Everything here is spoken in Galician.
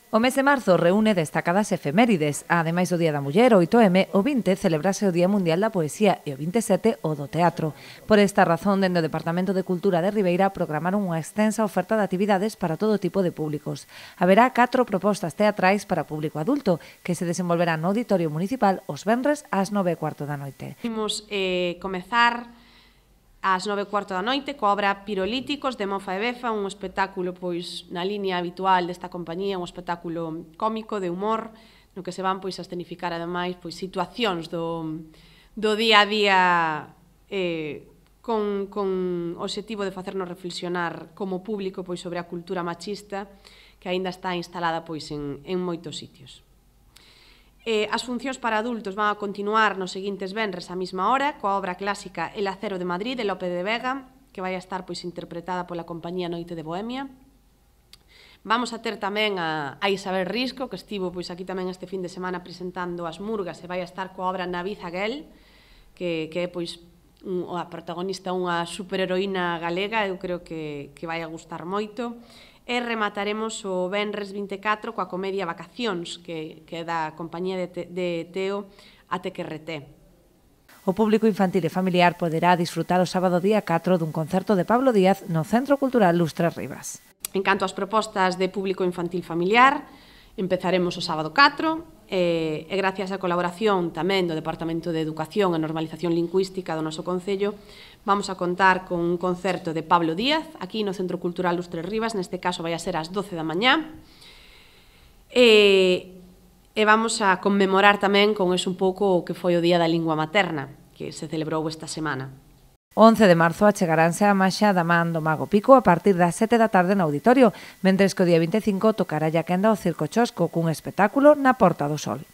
O mes de marzo reúne destacadas efemérides. Ademais do Día da Muller, o 8M, o 20 celebrase o Día Mundial da Poesía e o 27 o do Teatro. Por esta razón, dende o Departamento de Cultura de Ribeira programaron unha extensa oferta de actividades para todo tipo de públicos. Haberá 4 propostas teatrais para público adulto que se desenvolverán no Auditorio Municipal os venres ás 9:15 da noite. Imos comezar ás 9:15 da noite coa obra Pirolíticos de Mofa e Befa, un espectáculo pois na liña habitual desta compañía, un espectáculo cómico de humor, no que se van pois a escenificar ademais pois situacións do día a día con o obxectivo de facernos reflexionar como público pois sobre a cultura machista que aínda está instalada pois en moitos sitios. As funcións para adultos van a continuar nos seguintes venres á mesma hora coa obra clásica El acero de Madrid de Lope de Vega, que vai a estar pois interpretada pola compañía Noite de Bohemia. Vamos a ter tamén a Isabel Risco, que estivo pois aquí tamén este fin de semana presentando as Murgas e vai a estar coa obra Navid Aguel, que é pois a protagonista unha superheroína galega, eu creo que vai a gustar moito. E remataremos o venres 24 coa comedia Vacacións, que é da compañía de Teo Até que Reté. O público infantil e familiar poderá disfrutar o sábado día 4 dun concerto de Pablo Díaz no Centro Cultural Lustres Rivas. En canto ás propostas de público infantil familiar, empezaremos o sábado 4 e gracias á colaboración tamén do Departamento de Educación e Normalización Lingüística do noso Concello, vamos a contar con un concerto de Pablo Díaz, aquí no Centro Cultural Lustres Rivas, neste caso vai a ser ás 12 da mañá, e vamos a conmemorar tamén con eso un pouco o que foi o Día da Lingua Materna, que se celebrou esta semana. O 11 de marzo achegaránse a Maxa da man do Mago Pico a partir das 7 da tarde no auditorio, mentres que o día 25 tocará a quenda ao Circo Chosco cun espectáculo na Porta do Sol.